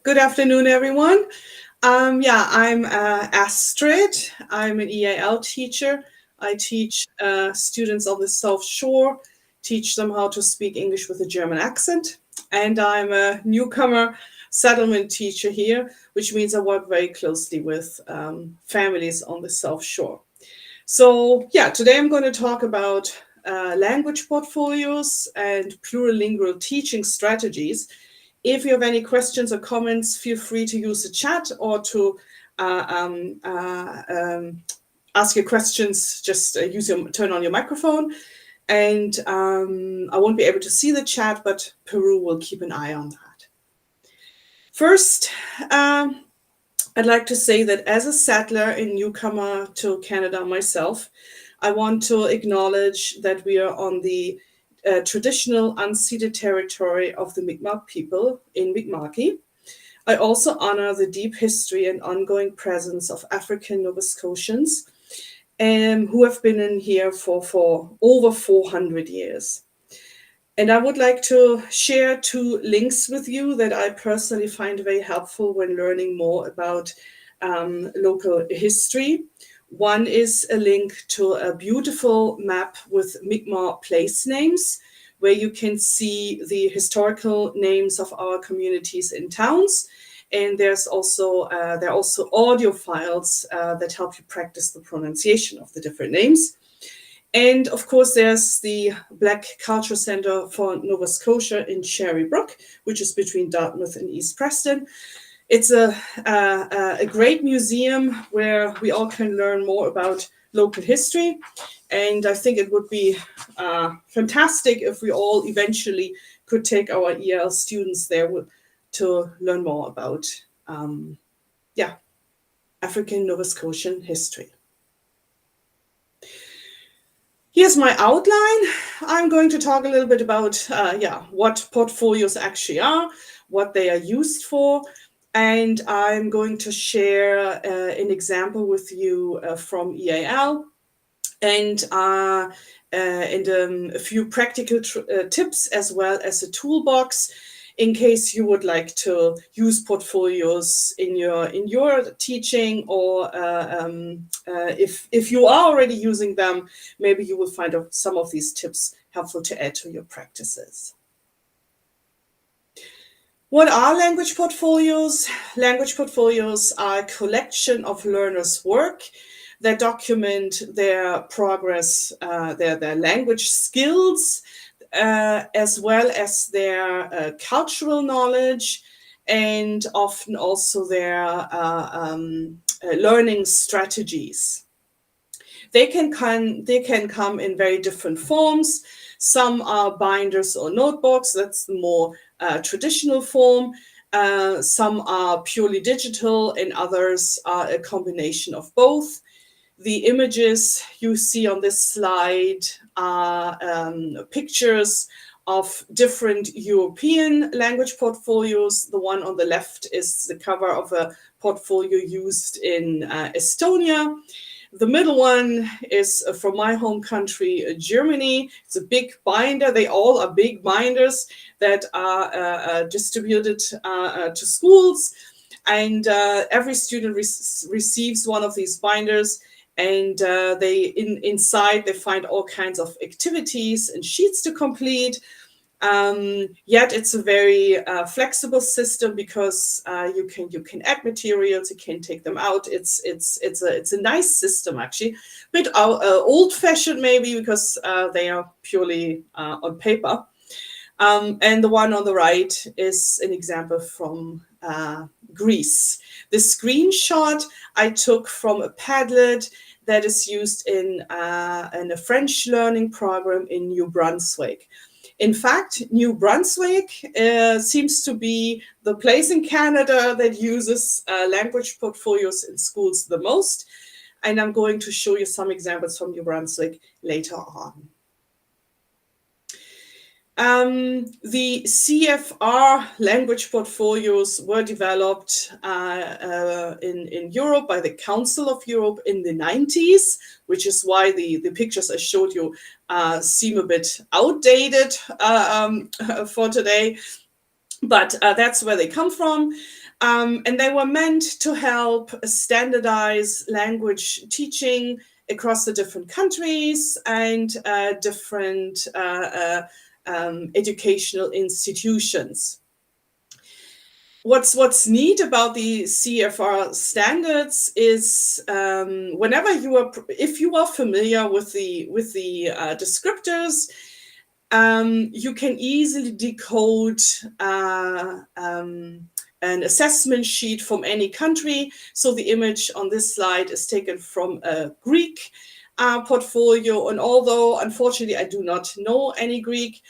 Good afternoon, everyone. I'm Astrid. I'm an EAL teacher. I teach students on the South Shore, teach them how to speak English with a German accent. And I'm a newcomer settlement teacher here, which means I work very closely with families on the South Shore. So, today I'm going to talk about language portfolios and plurilingual teaching strategies. If you have any questions or comments, feel free to use the chat or to uh, um, uh, um, ask your questions. Just turn on your microphone. And I won't be able to see the chat, but Peru will keep an eye on that. First, I'd like to say that as a settler and newcomer to Canada myself, I want to acknowledge that we are on the traditional unceded territory of the Mi'kmaq people in Mi'kmaqui. I also honor the deep history and ongoing presence of African Nova Scotians who have been in here for over 400 years. And I would like to share two links with you that I personally find very helpful when learning more about local history. One is a link to a beautiful map with Mi'kmaq place names, where you can see the historical names of our communities and towns. And there are also audio files that help you practice the pronunciation of the different names. And of course, there's the Black Culture Center for Nova Scotia in Cherry Brook, which is between Dartmouth and East Preston. It's a great museum where we all can learn more about local history. And I think it would be fantastic if we all eventually could take our EAL students there to learn more about, African Nova Scotian history. Here's my outline. I'm going to talk a little bit about what portfolios actually are, what they are used for, and I'm going to share an example with you from EAL and a few practical tips, as well as a toolbox in case you would like to use portfolios in your teaching, or if you are already using them, maybe you will find some of these tips helpful to add to your practices. What are language portfolios? Language portfolios are a collection of learners' work that document their progress, their language skills, as well as their cultural knowledge, and often also their learning strategies. They can come in very different forms. Some are binders or notebooks. That's the more traditional form. Some are purely digital, and others are a combination of both. The images you see on this slide are pictures of different European language portfolios. The one on the left is the cover of a portfolio used in Estonia. The middle one is from my home country, Germany. It's a big binder. They all are big binders that are distributed to schools. And every student receives one of these binders. And inside they find all kinds of activities and sheets to complete. Yet it's a very flexible system, because you can add materials, you can take them out. It's a nice system, actually, a bit old-fashioned maybe, because they are purely on paper. And the one on the right is an example from Greece. The screenshot I took from a Padlet that is used in a French learning program in New Brunswick. In fact, New Brunswick seems to be the place in Canada that uses language portfolios in schools the most. And I'm going to show you some examples from New Brunswick later on. The CFR language portfolios were developed in Europe by the Council of Europe in the 90s, which is why the pictures I showed you seem a bit outdated for today. but that's where they come from. And they were meant to help standardize language teaching across the different countries and different educational institutions. What's neat about the CFR standards is if you are familiar with the descriptors, you can easily decode an assessment sheet from any country. So the image on this slide is taken from a Greek portfolio, and although unfortunately I do not know any Greek,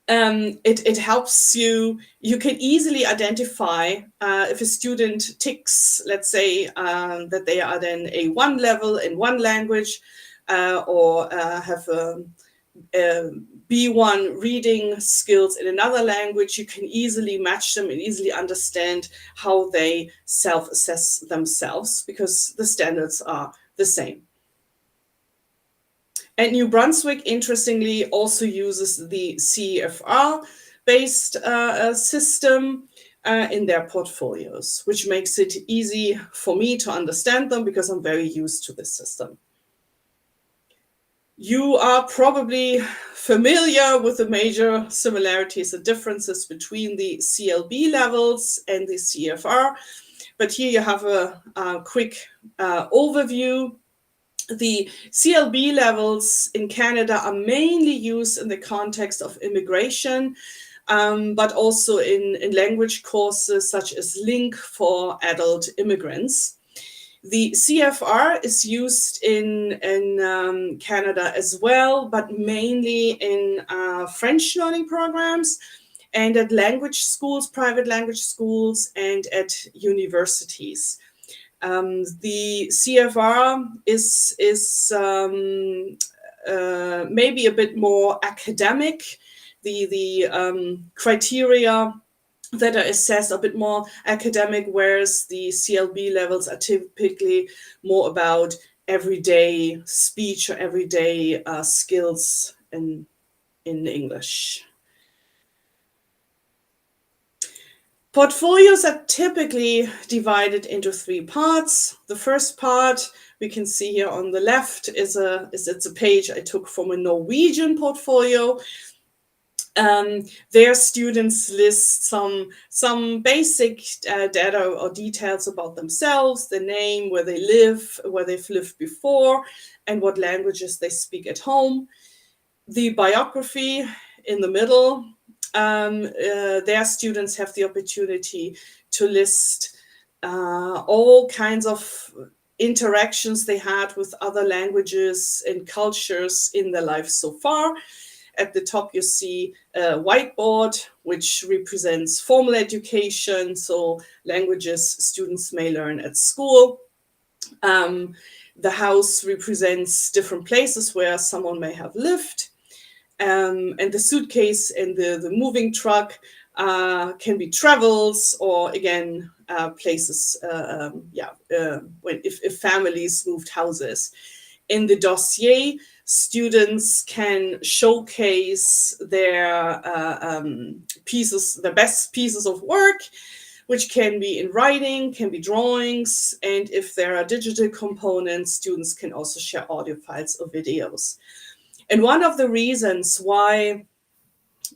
it helps you. You can easily identify if a student ticks, let's say, that they are then A1 level in one language, or have B1 reading skills in another language. You can easily match them and easily understand how they self-assess themselves, because the standards are the same. And New Brunswick, interestingly, also uses the CFR-based system in their portfolios, which makes it easy for me to understand them because I'm very used to this system. You are probably familiar with the major similarities and differences between the CLB levels and the CFR, but here you have a quick overview. The CLB levels in Canada are mainly used in the context of immigration, but also in language courses such as LINK for adult immigrants. The CFR is used in Canada as well, but mainly in French learning programs and at language schools, private language schools, and at universities. The CFR is maybe a bit more academic. The criteria that are assessed are a bit more academic, whereas the CLB levels are typically more about everyday speech or everyday skills in English. Portfolios are typically divided into three parts. The first part we can see here on the left it's a page I took from a Norwegian portfolio. Their students list some basic data or details about themselves, the name, where they live, where they've lived before, and what languages they speak at home. The biography in the middle. Their students have the opportunity to list all kinds of interactions they had with other languages and cultures in their life so far. At the top, you see a whiteboard, which represents formal education, so languages students may learn at school. The house represents different places where someone may have lived. And the suitcase and the moving truck can be travels, or again, places, if families moved houses. In the dossier, students can showcase their the best pieces of work, which can be in writing, can be drawings, and if there are digital components, students can also share audio files or videos. And one of the reasons why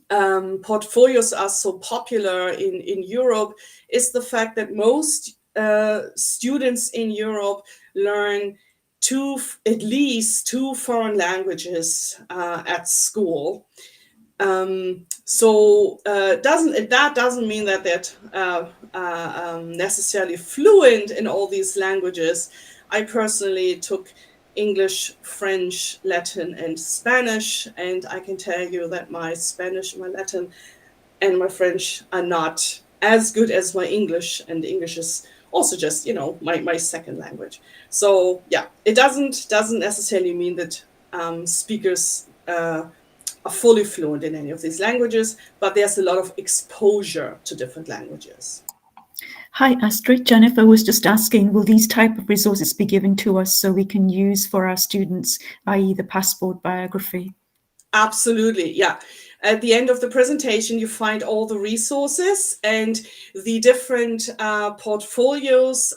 portfolios are so popular in Europe is the fact that most students in Europe learn at least two foreign languages at school. That doesn't mean that they're necessarily fluent in all these languages. I personally took English, French, Latin, and Spanish, and I can tell you that my Spanish, my Latin, and my French are not as good as my English, and English is also just, my second language. So yeah, it doesn't necessarily mean that speakers are fully fluent in any of these languages, but there's a lot of exposure to different languages. Hi, Astrid. Jennifer was just asking, will these type of resources be given to us so we can use for our students, i.e. the passport biography? Absolutely, yeah. At the end of the presentation, you find all the resources and the different portfolios.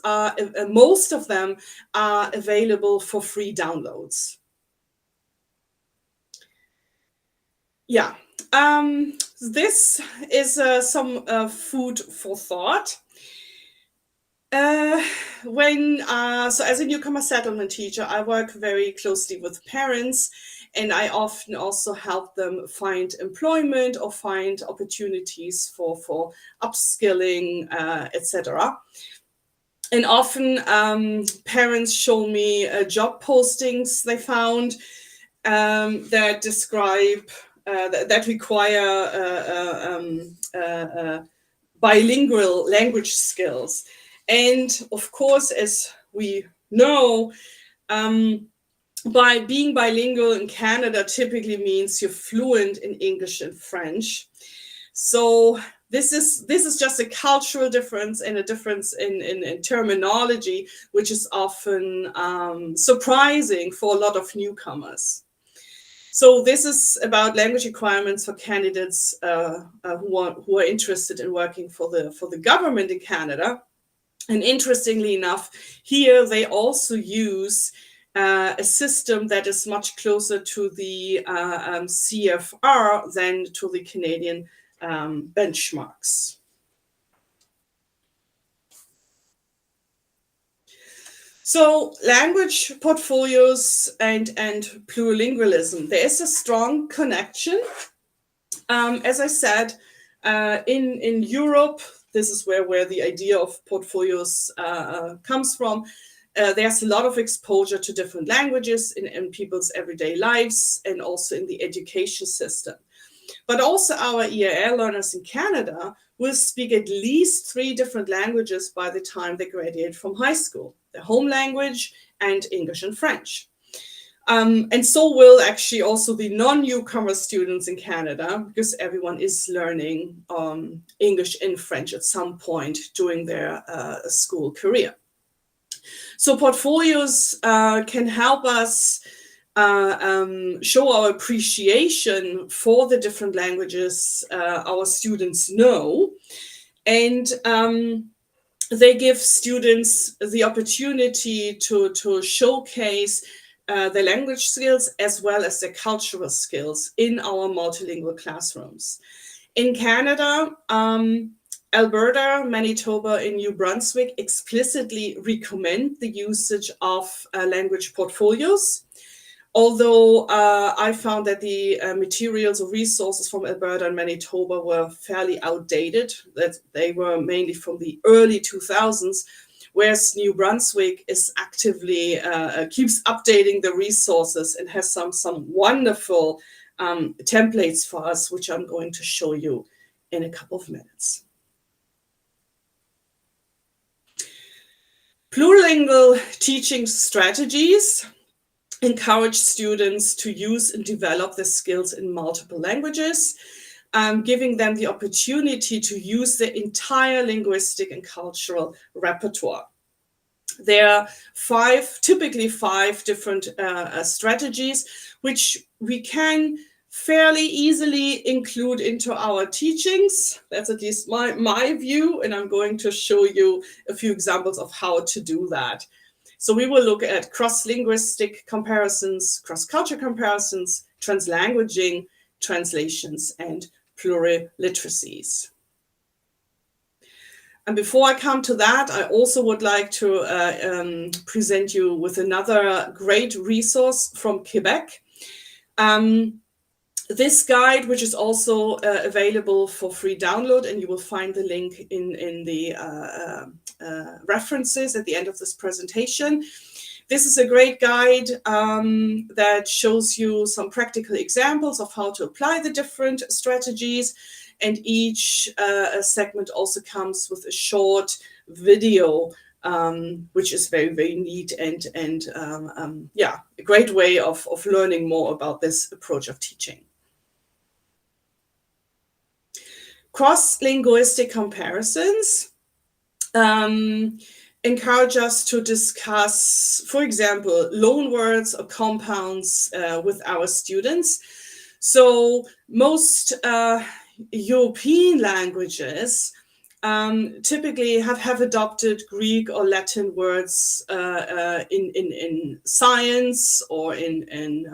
Most of them are available for free downloads. Yeah, this is some food for thought. So as a newcomer settlement teacher, I work very closely with parents, and I often also help them find employment or find opportunities for upskilling, etc. And often parents show me job postings they found that describe, that require bilingual language skills. And of course, as we know, by being bilingual in Canada typically means you're fluent in English and French. So this is just a cultural difference and a difference in terminology, which is often surprising for a lot of newcomers. So this is about language requirements for candidates who are interested in working for the government in Canada. And interestingly enough, here they also use a system that is much closer to the CFR than to the Canadian benchmarks. So language portfolios and plurilingualism, there is a strong connection. As I said, in Europe, this is where the idea of portfolios comes from. There's a lot of exposure to different languages in people's everyday lives and also in the education system. But also our EAL learners in Canada will speak at least 3 different languages by the time they graduate from high school: their home language and English and French. And so will actually also the non-newcomer students in Canada, because everyone is learning English and French at some point during their school career. So portfolios can help us show our appreciation for the different languages our students know. And they give students the opportunity to showcase their language skills as well as their cultural skills in our multilingual classrooms. In Canada, Alberta, Manitoba, and New Brunswick explicitly recommend the usage of language portfolios. Although I found that the materials or resources from Alberta and Manitoba were fairly outdated, that they were mainly from the early 2000s, whereas New Brunswick is actively, keeps updating the resources and has some wonderful templates for us, which I'm going to show you in a couple of minutes. Plurilingual teaching strategies encourage students to use and develop their skills in multiple languages, giving them the opportunity to use their entire linguistic and cultural repertoire. There are typically five different strategies, which we can fairly easily include into our teachings. That's at least my view, and I'm going to show you a few examples of how to do that. So we will look at cross-linguistic comparisons, cross-culture comparisons, translanguaging, translations, and pluriliteracies. And before I come to that, I also would like to present you with another great resource from Quebec. This guide, which is also available for free download, and you will find the link in the references at the end of this presentation. This is a great guide that shows you some practical examples of how to apply the different strategies, and each segment also comes with a short video, which is very, very neat and yeah, a great way of learning more about this approach of teaching. Cross-linguistic comparisons encourage us to discuss, for example, loan words or compounds with our students. So most European languages typically have adopted Greek or Latin words in science or in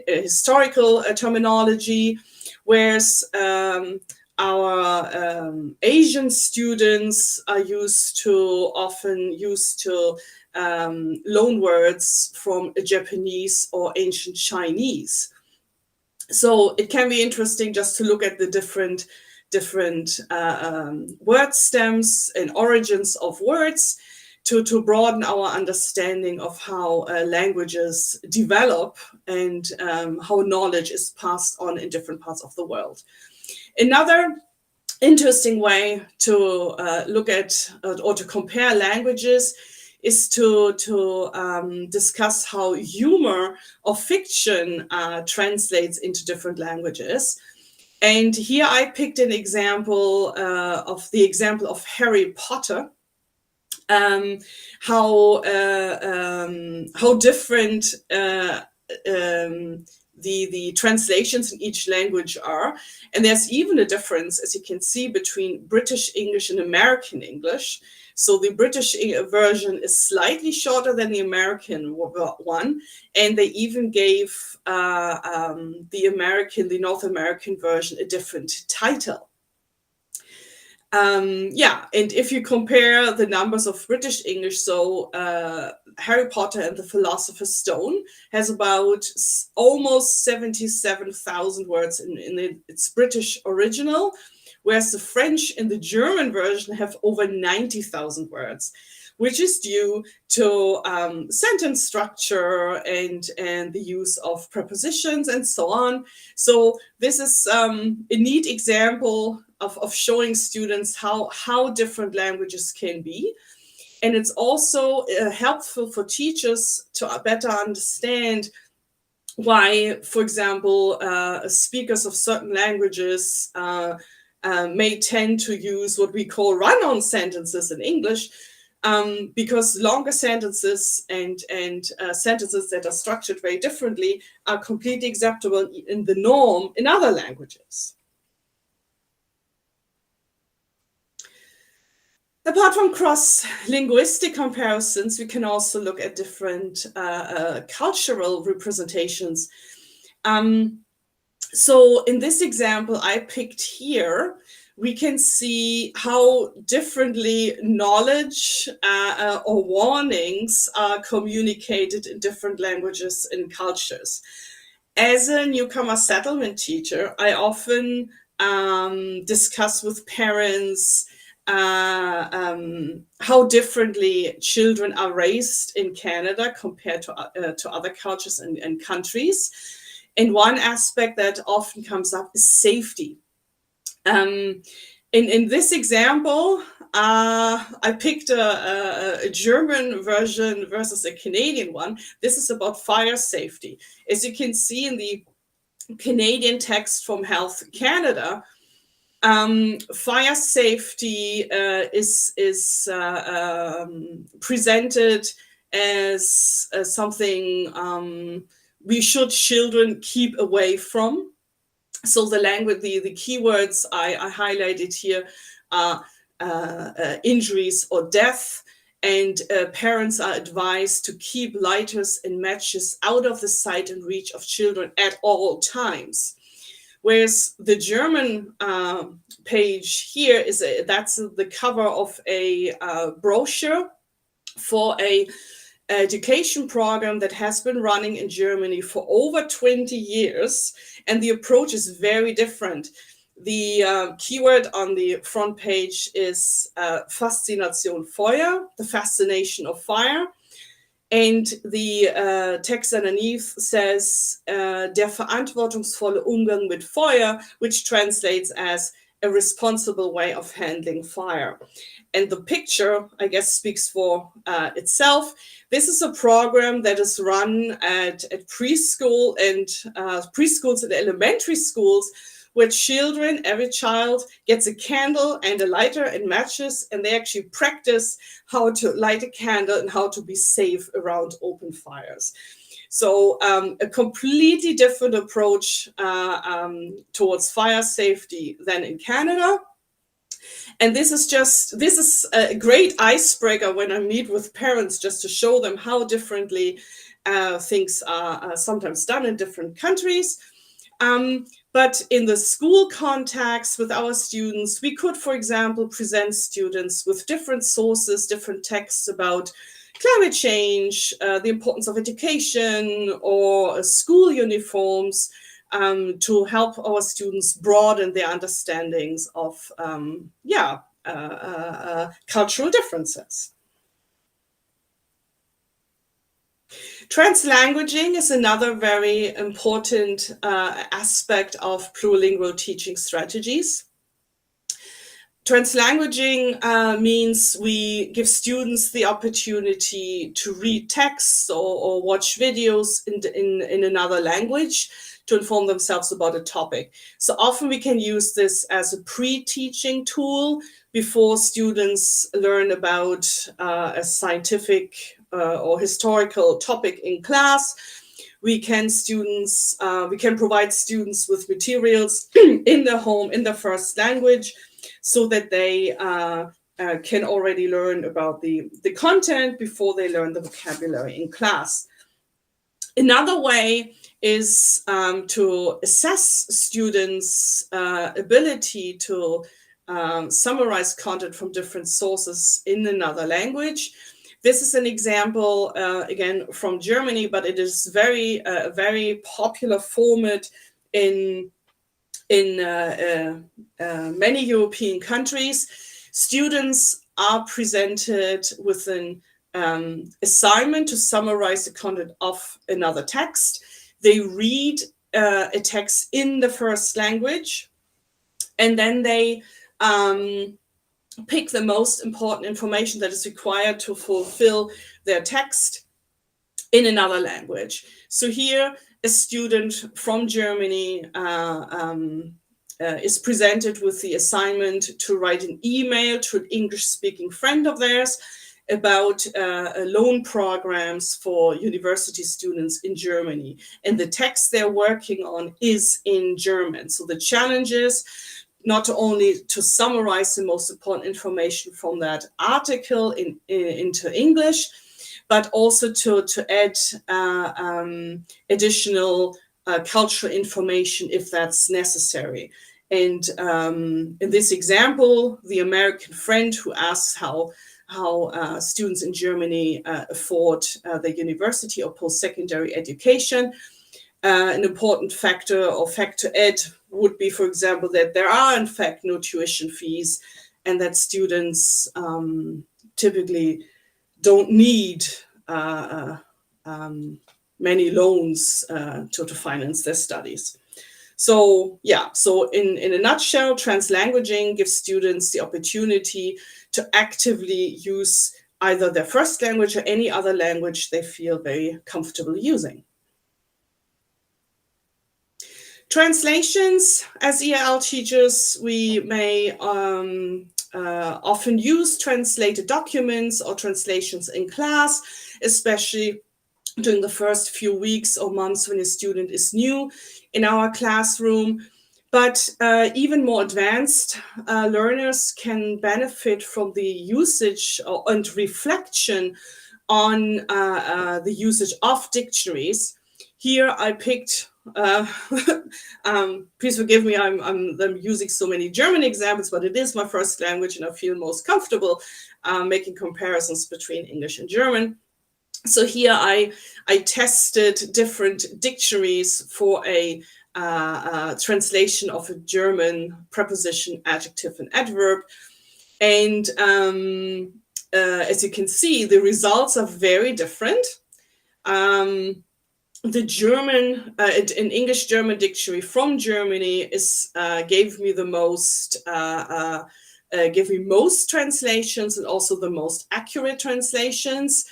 historical terminology, whereas our Asian students are often used to loan words from Japanese or ancient Chinese. So it can be interesting just to look at the different word stems and origins of words to broaden our understanding of how languages develop and how knowledge is passed on in different parts of the world. Another interesting way to look at or to compare languages is to discuss how humor or fiction translates into different languages. And here I picked an example of Harry Potter, how different the translations in each language are. And there's even a difference, as you can see, between British English and American English. So the British version is slightly shorter than the American one, and they even gave the North American version a different title. And if you compare the numbers of British English, so Harry Potter and the Philosopher's Stone has about almost 77,000 words in its British original, whereas the French and the German version have over 90,000 words, which is due to sentence structure and the use of prepositions and so on. So this is a neat example of showing students how different languages can be. And it's also helpful for teachers to better understand why, for example, speakers of certain languages may tend to use what we call run-on sentences in English, because longer sentences and sentences that are structured very differently are completely acceptable in the norm in other languages. Apart from cross-linguistic comparisons, we can also look at different cultural representations. So in this example I picked here, we can see how differently knowledge or warnings are communicated in different languages and cultures. As a newcomer settlement teacher, I often discuss with parents how differently children are raised in Canada compared to other cultures and countries. And one aspect that often comes up is safety. In this example, I picked a German version versus a Canadian one. This is about fire safety. As you can see in the Canadian text from Health Canada, fire safety is presented as something children keep away from. So the language, the keywords I highlighted here are injuries or death, and parents are advised to keep lighters and matches out of the sight and reach of children at all times. Whereas the German page here that's the cover of a brochure for a education program that has been running in Germany for over 20 years, and the approach is very different. The keyword on the front page is Faszination Feuer, the fascination of fire. And the text underneath says der verantwortungsvolle Umgang mit Feuer, which translates as a responsible way of handling fire. And the picture, I guess, speaks for itself. This is a program that is run at preschool and preschools and elementary schools, where every child gets a candle and a lighter and matches, and they actually practice how to light a candle and how to be safe around open fires. So a completely different approach towards fire safety than in Canada. And this is a great icebreaker when I meet with parents, just to show them how differently things are sometimes done in different countries. But in the school context with our students, we could, for example, present students with different sources, different texts about climate change, the importance of education, or school uniforms, to help our students broaden their understandings of cultural differences. Translanguaging is another very important aspect of plurilingual teaching strategies. Translanguaging means we give students the opportunity to read texts or watch videos in another language to inform themselves about a topic. So often we can use this as a pre-teaching tool before students learn about a scientific or historical topic in class. We can provide students with materials in their home, in their first language, so that they can already learn about the content before they learn the vocabulary in class. Another way is to assess students' ability to summarize content from different sources in another language. This is an example, again, from Germany, but it is a very popular format in many European countries. Students are presented with an assignment to summarize the content of another text. They read a text in the first language, and then they pick the most important information that is required to fulfill their text in another language. So here, a student from Germany is presented with the assignment to write an email to an English-speaking friend of theirs about loan programs for university students in Germany. And the text they're working on is in German. So the challenge is not only to summarize the most important information from that article into English, but also to add additional cultural information if that's necessary. And in this example, the American friend who asks how students in Germany afford the university or post-secondary education. An important factor or factor add would be, for example, that there are in fact no tuition fees, and that students typically don't need many loans to finance their studies. So in a nutshell, translanguaging gives students the opportunity to actively use either their first language or any other language they feel very comfortable using. Translations. As EAL teachers, we may often use translated documents or translations in class, especially during the first few weeks or months when a student is new in our classroom. But even more advanced learners can benefit from the usage and reflection on the usage of dictionaries. Here I picked, please forgive me, I'm using so many German examples, but it is my first language and I feel most comfortable making comparisons between English and German. So here I tested different dictionaries for a translation of a German preposition, adjective, and adverb. And as you can see, the results are very different. The German, an English-German dictionary from Germany gave me the most, gave me most translations and also the most accurate translations.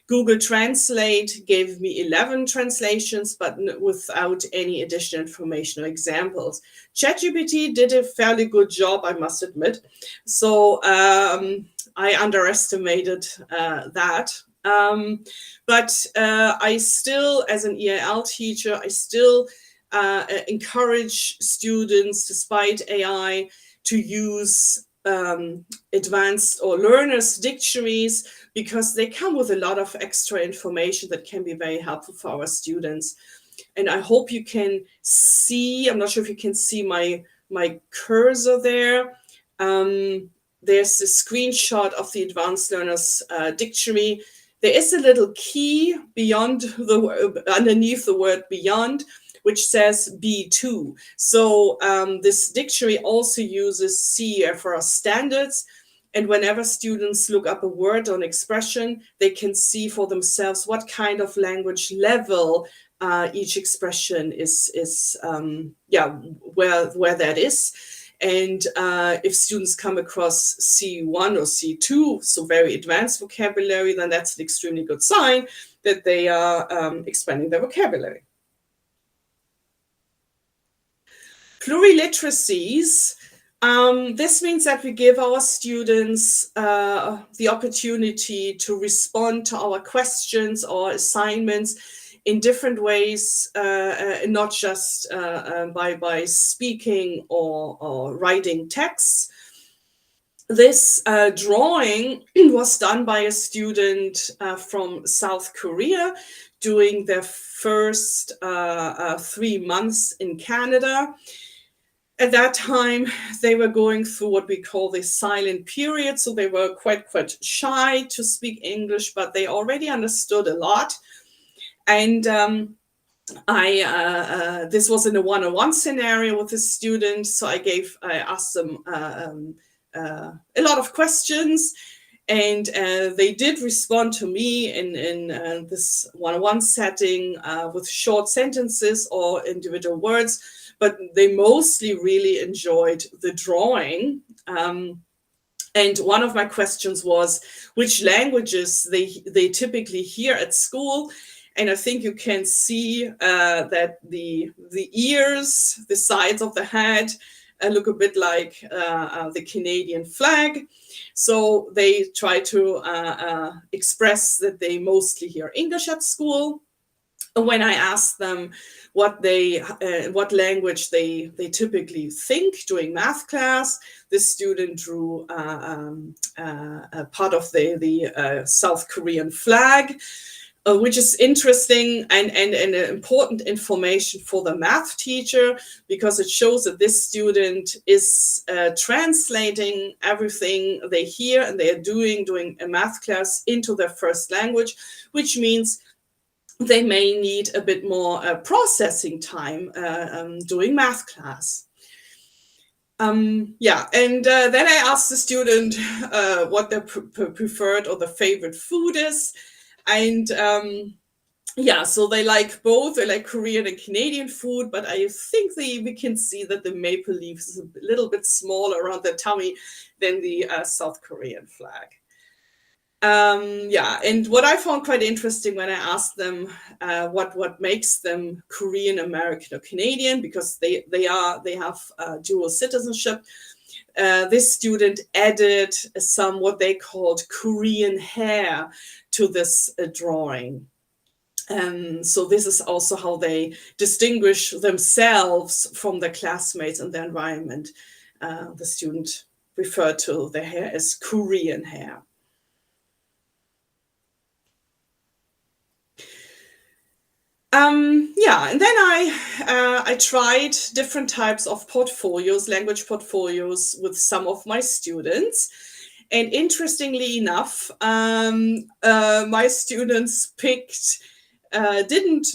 Google Translate gave me 11 translations, but without any additional information or examples. ChatGPT did a fairly good job, I must admit. So I underestimated that. But I still, as an EAL teacher, I still encourage students, despite AI, to use advanced or learners' dictionaries, because they come with a lot of extra information that can be very helpful for our students. And I hope you can see, I'm not sure if you can see my cursor there. There's a screenshot of the Advanced Learners Dictionary. There is a little key underneath the word beyond, which says B2. So this dictionary also uses CEFR standards. And whenever students look up a word or an expression, they can see for themselves what kind of language level each expression is where that is. And if students come across C1 or C2, so very advanced vocabulary, then that's an extremely good sign that they are expanding their vocabulary. Pluriliteracies. This means that we give our students the opportunity to respond to our questions or assignments in different ways, not just by speaking or writing texts. This drawing was done by a student from South Korea doing their first 3 months in Canada. At that time, they were going through what we call the silent period, so they were quite shy to speak English, but they already understood a lot. And this was in a one-on-one scenario with the student, so I asked them a lot of questions, and they did respond to me in this one-on-one setting with short sentences or individual words, but they mostly really enjoyed the drawing. And one of my questions was which languages they typically hear at school. And I think you can see that the ears, the sides of the head, look a bit like the Canadian flag. So they try to express that they mostly hear English at school. When I asked them what language they typically think during math class, the student drew a part of the South Korean flag, which is interesting and important information for the math teacher, because it shows that this student is translating everything they hear and they are doing a math class into their first language, which means they may need a bit more processing time during math class. And then I asked the student what their preferred or the favorite food is. And so they like both. They like Korean and Canadian food, but I think we can see that the maple leaf is a little bit smaller around their tummy than the South Korean flag. And what I found quite interesting when I asked them what makes them Korean, American, or Canadian, because they have dual citizenship. This student added some what they called Korean hair to this drawing. So this is also how they distinguish themselves from their classmates and their environment. The student referred to their hair as Korean hair. And then I tried different types of portfolios, language portfolios, with some of my students. And interestingly enough, my students didn't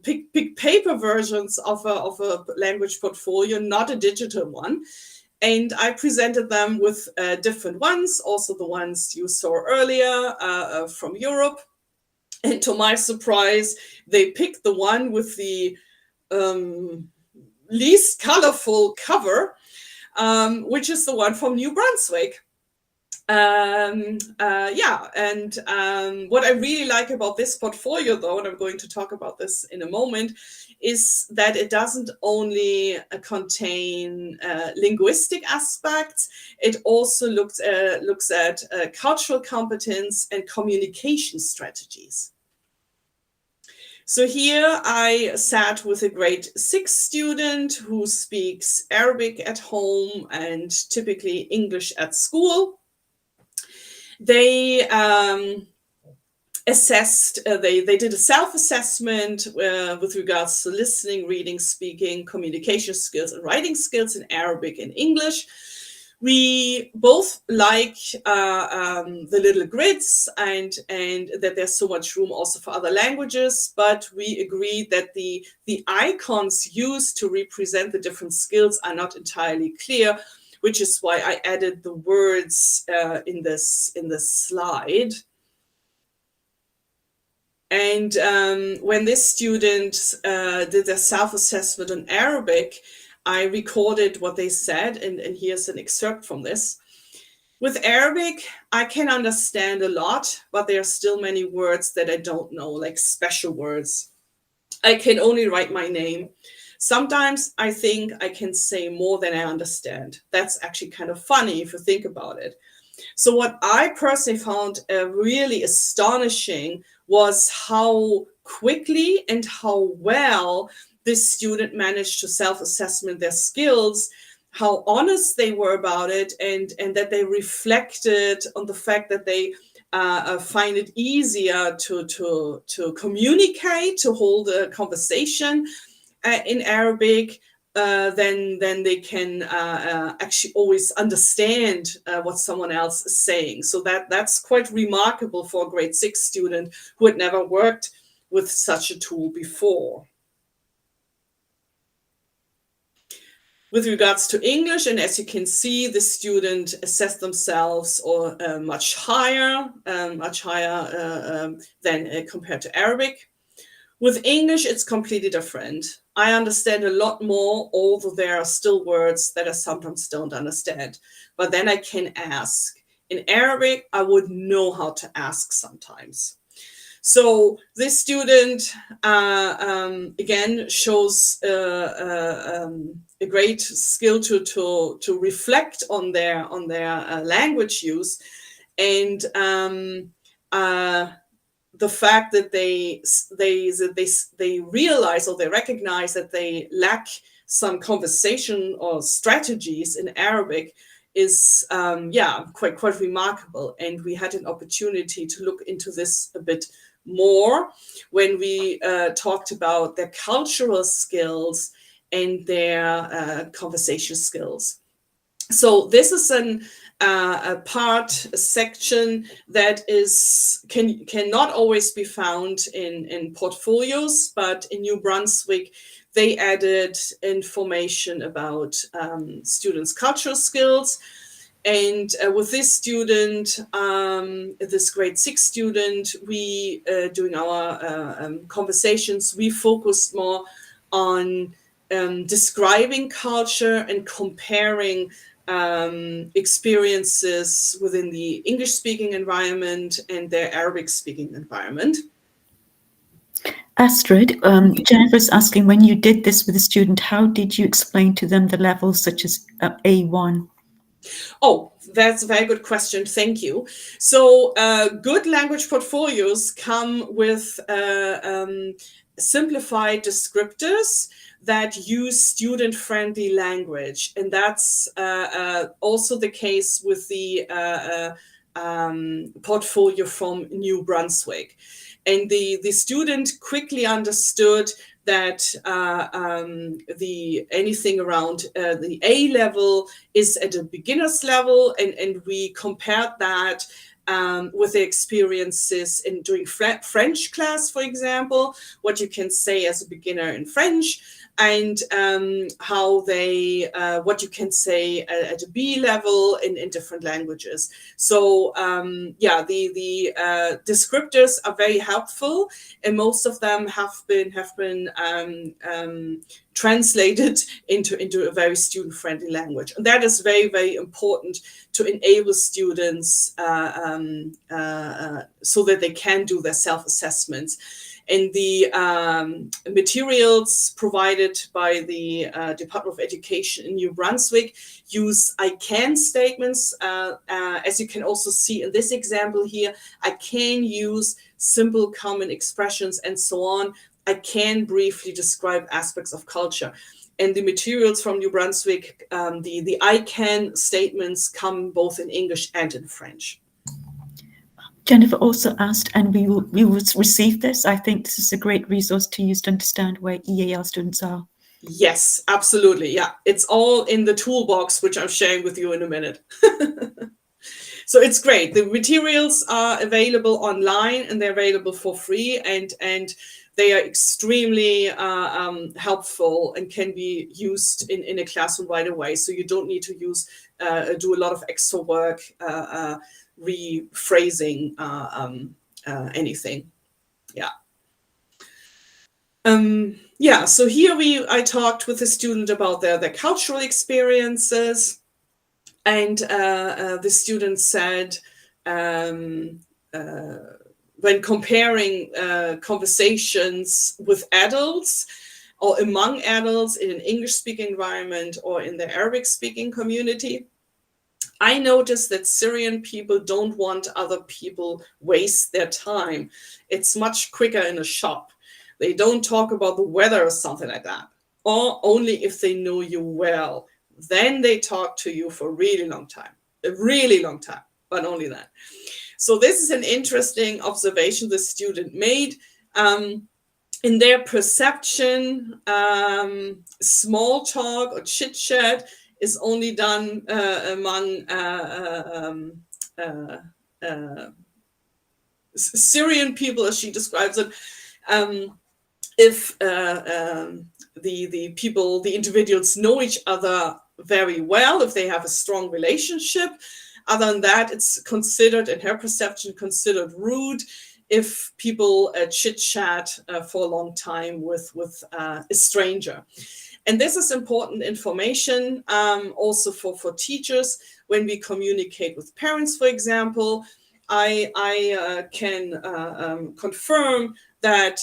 pick paper versions of a language portfolio, not a digital one. And I presented them with different ones, also the ones you saw earlier from Europe. And to my surprise, they picked the one with the least colorful cover, which is the one from New Brunswick. What I really like about this portfolio, though, and I'm going to talk about this in a moment, is that it doesn't only contain linguistic aspects. It also looks at cultural competence and communication strategies. So here I sat with a grade 6 student who speaks Arabic at home and typically English at school. They assessed, they did a self-assessment with regards to listening, reading, speaking, communication skills, and writing skills in Arabic and English. We both like the little grids and that there's so much room also for other languages, but we agreed that the icons used to represent the different skills are not entirely clear, which is why I added the words in this slide. And when this student did their self-assessment on Arabic, I recorded what they said, and here's an excerpt from this. With Arabic, I can understand a lot, but there are still many words that I don't know, like special words. I can only write my name. Sometimes I think I can say more than I understand. That's actually kind of funny if you think about it. So what I personally found really astonishing was how quickly and how well this student managed to self-assessment their skills, how honest they were about it, and that they reflected on the fact that they find it easier to communicate, to hold a conversation in Arabic, then they can actually always understand what someone else is saying. So that's quite remarkable for a grade 6 student who had never worked with such a tool before. With regards to English, and as you can see, the student assessed themselves or much higher than compared to Arabic. With English, it's completely different. I understand a lot more, although there are still words that I sometimes don't understand. But then I can ask. In Arabic, I wouldn't know how to ask sometimes. So this student, again, shows a great skill to reflect on their language use, and the fact that they realize or they recognize that they lack some conversation or strategies in Arabic is quite remarkable. And we had an opportunity to look into this a bit more when we talked about their cultural skills and their conversation skills. So this is a section that cannot always be found in portfolios, but in New Brunswick, they added information about students' cultural skills. And with this student, this grade 6 student, we, during our conversations, we focused more on describing culture and comparing experiences within the English-speaking environment and their Arabic-speaking environment. Astrid, Jennifer's asking, when you did this with a student, how did you explain to them the levels such as A1? Oh, that's a very good question. Thank you. So good language portfolios come with simplified descriptors that use student-friendly language. And that's also the case with the portfolio from New Brunswick. And the student quickly understood that anything around the A level is at a beginner's level, and we compared that with the experiences in doing French class, for example, what you can say as a beginner in French, and how they, what you can say at a B level in different languages. So yeah, the descriptors are very helpful, and most of them have been translated into a very student-friendly language, and that is very, very important to enable students so that they can do their self-assessments. And the materials provided by the Department of Education in New Brunswick use I can statements. As you can also see in this example here, I can use simple common expressions and so on. I can briefly describe aspects of culture. And the materials from New Brunswick, the I can statements come both in English and in French. Jennifer also asked, and we will receive this. I think this is a great resource to use to understand where EAL students are. Yes, absolutely. Yeah, it's all in the toolbox, which I'm sharing with you in a minute. So it's great. The materials are available online, and they're available for free, and they are extremely helpful and can be used in a classroom right away. So you don't need to do a lot of extra work rephrasing anything. Yeah. Yeah, so here I talked with a student about their cultural experiences, and the student said when comparing conversations with adults or among adults in an English-speaking environment or in the Arabic-speaking community, I noticed that Syrian people don't want other people waste their time. It's much quicker in a shop. They don't talk about the weather or something like that, or only if they know you well. Then they talk to you for a really long time, but only that. So this is an interesting observation the student made. In their perception, small talk or chit chat is only done among Syrian people, as she describes it. If the individuals know each other very well, if they have a strong relationship. Other than that, it's considered, in her perception, considered rude if people chit-chat for a long time with a stranger. And this is important information also for teachers when we communicate with parents, for example. I can confirm that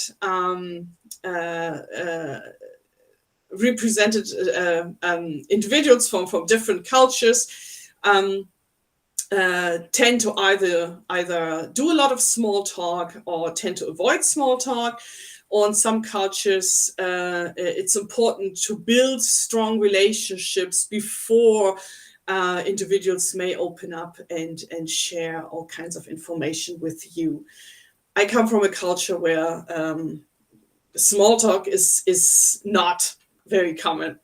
represented individuals from different cultures tend to either do a lot of small talk or tend to avoid small talk. Or in some cultures, it's important to build strong relationships before individuals may open up and share all kinds of information with you. I come from a culture where small talk is not very common,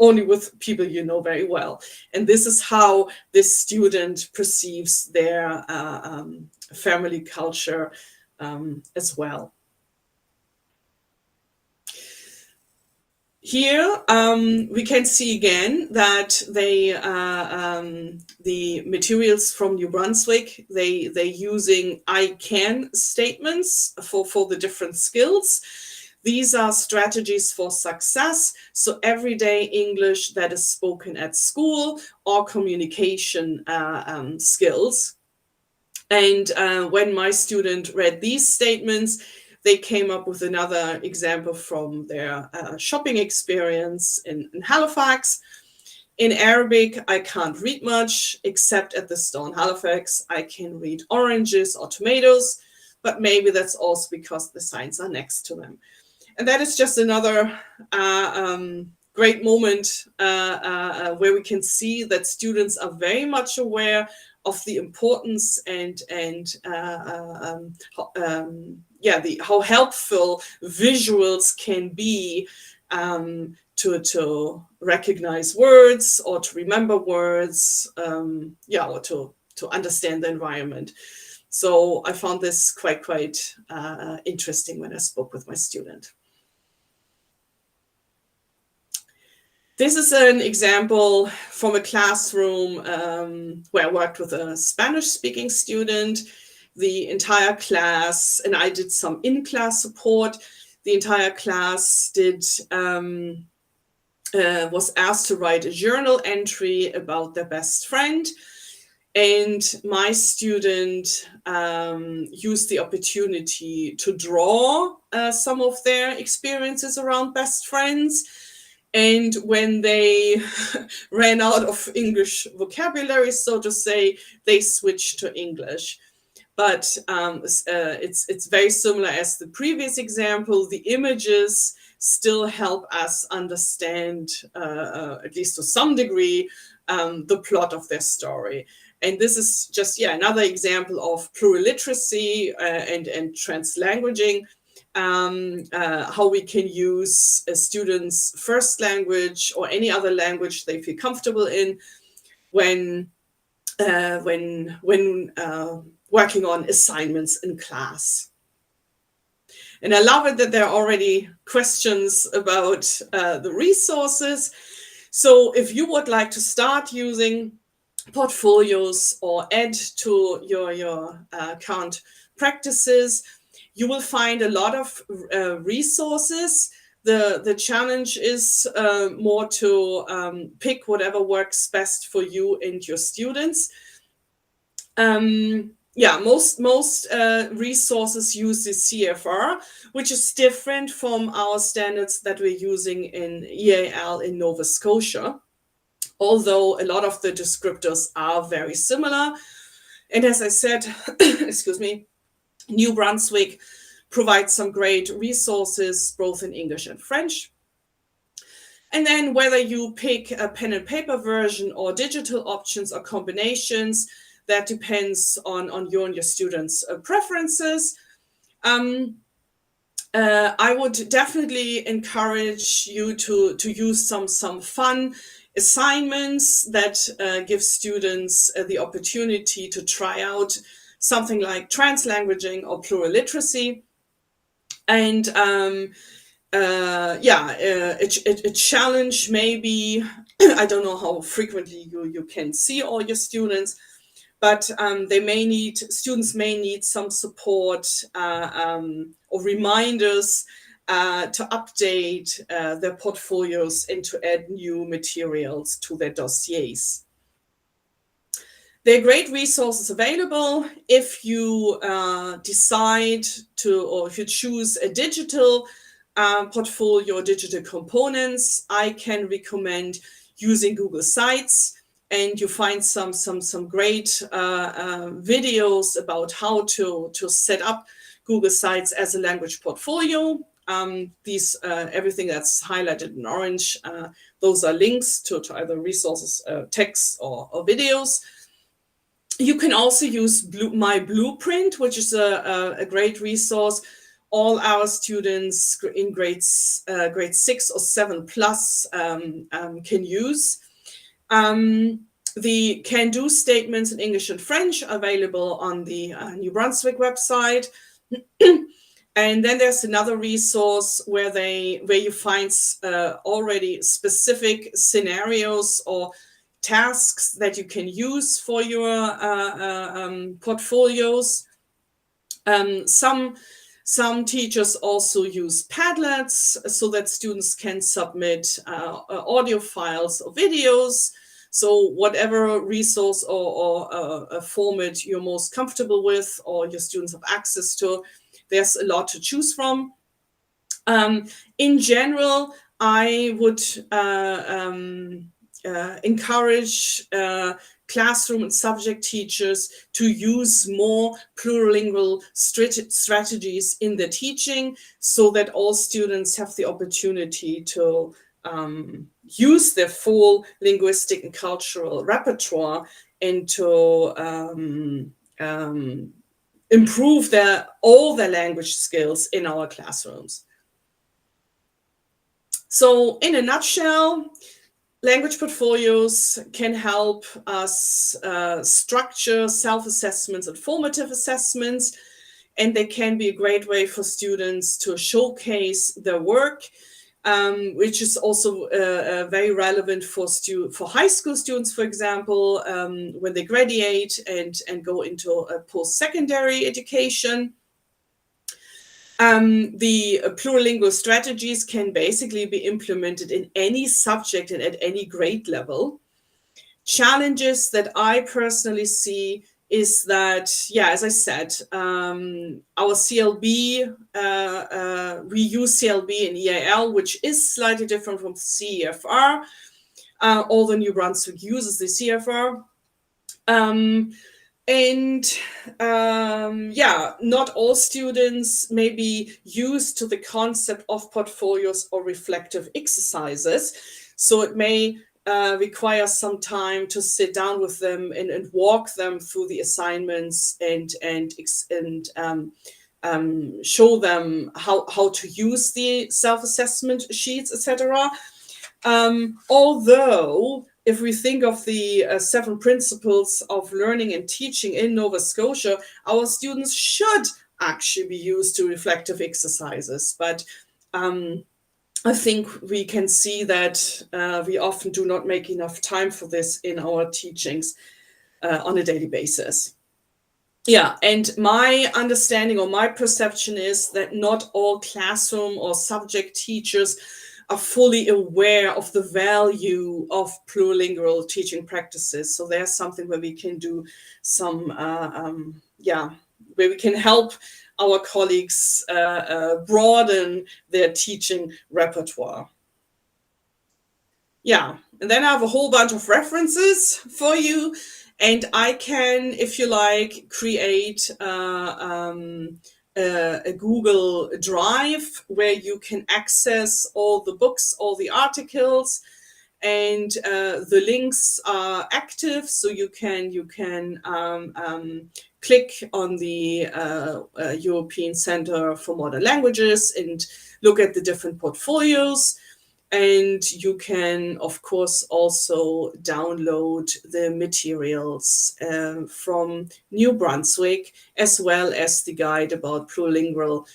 only with people you know very well. And this is how this student perceives their family culture as well. Here we can see again that the materials from New Brunswick, they're using I can statements for the different skills. These are strategies for success. So everyday English that is spoken at school or communication skills. And when my student read these statements, they came up with another example from their shopping experience in Halifax. In Arabic, I can't read much, except at the store in Halifax. I can read oranges or tomatoes, but maybe that's also because the signs are next to them. And that is just another great moment where we can see that students are very much aware of the importance and how helpful visuals can be to recognize words or to remember words, or to understand the environment. So I found this quite interesting when I spoke with my student. This is an example from a classroom where I worked with a Spanish-speaking student. The entire class, and I did some in-class support. The entire class was asked to write a journal entry about their best friend. And my student used the opportunity to draw some of their experiences around best friends. And when they ran out of English vocabulary, so to say, they switched to English. But it's very similar as the previous example. The images still help us understand, at least to some degree, the plot of their story. And this is just, another example of pluraliteracy and translanguaging. How we can use a student's first language or any other language they feel comfortable in when working on assignments in class. And I love it that there are already questions about the resources. So if you would like to start using portfolios or add to your current practices, you will find a lot of resources. The challenge is more to pick whatever works best for you and your students. Most resources use the CFR, which is different from our standards that we're using in EAL in Nova Scotia, although a lot of the descriptors are very similar. And as I said, excuse me, New Brunswick provides some great resources, both in English and French. And then whether you pick a pen and paper version or digital options or combinations, that depends on you and your students' preferences. I would definitely encourage you to use some fun assignments that give students the opportunity to try out something like translanguaging or pluraliteracy. And a challenge maybe, I don't know how frequently you can see all your students, but students may need some support or reminders to update their portfolios and to add new materials to their dossiers. There are great resources available. If you decide to, or if you choose a digital portfolio, digital components, I can recommend using Google Sites. And you find some great videos about how to set up Google Sites as a language portfolio. Everything that's highlighted in orange, those are links to either resources, text or videos. You can also use My Blueprint, which is a great resource. All our students in grade 6 or 7 plus can use. The can-do statements in English and French are available on the New Brunswick website. And then there's another resource where you find already specific scenarios or tasks that you can use for your portfolios. Some teachers also use Padlets so that students can submit audio files or videos. So whatever resource or format you're most comfortable with or your students have access to, there's a lot to choose from. In general, I would encourage classroom and subject teachers to use more plurilingual strategies in their teaching so that all students have the opportunity to use their full linguistic and cultural repertoire and to improve all their language skills in our classrooms. So in a nutshell, language portfolios can help us structure self-assessments and formative assessments, and they can be a great way for students to showcase their work. which is also very relevant for high school students, for example, when they graduate and go into a post-secondary education. The plurilingual strategies can basically be implemented in any subject and at any grade level. Challenges that I personally see is that, yeah, as I said, our CLB, we use CLB and EAL, which is slightly different from CEFR, although New Brunswick uses the CFR. Yeah, not all students may be used to the concept of portfolios or reflective exercises. So it may require some time to sit down with them and walk them through the assignments and show them how to use the self-assessment sheets, etc. Although, if we think of the 7 principles of learning and teaching in Nova Scotia, our students should actually be used to reflective exercises. But I think we can see that we often do not make enough time for this in our teachings on a daily basis. Yeah, and my understanding or my perception is that not all classroom or subject teachers are fully aware of the value of plurilingual teaching practices. So there's something where we can do some, where we can help our colleagues broaden their teaching repertoire. Yeah, and then I have a whole bunch of references for you, and I can, if you like, create a Google Drive where you can access all the books, all the articles, and the links are active, so you can click on the European Center for Modern Languages and look at the different portfolios. And you can, of course, also download the materials from New Brunswick, as well as the guide about plurilingual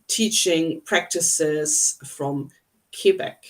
teaching practices from Quebec.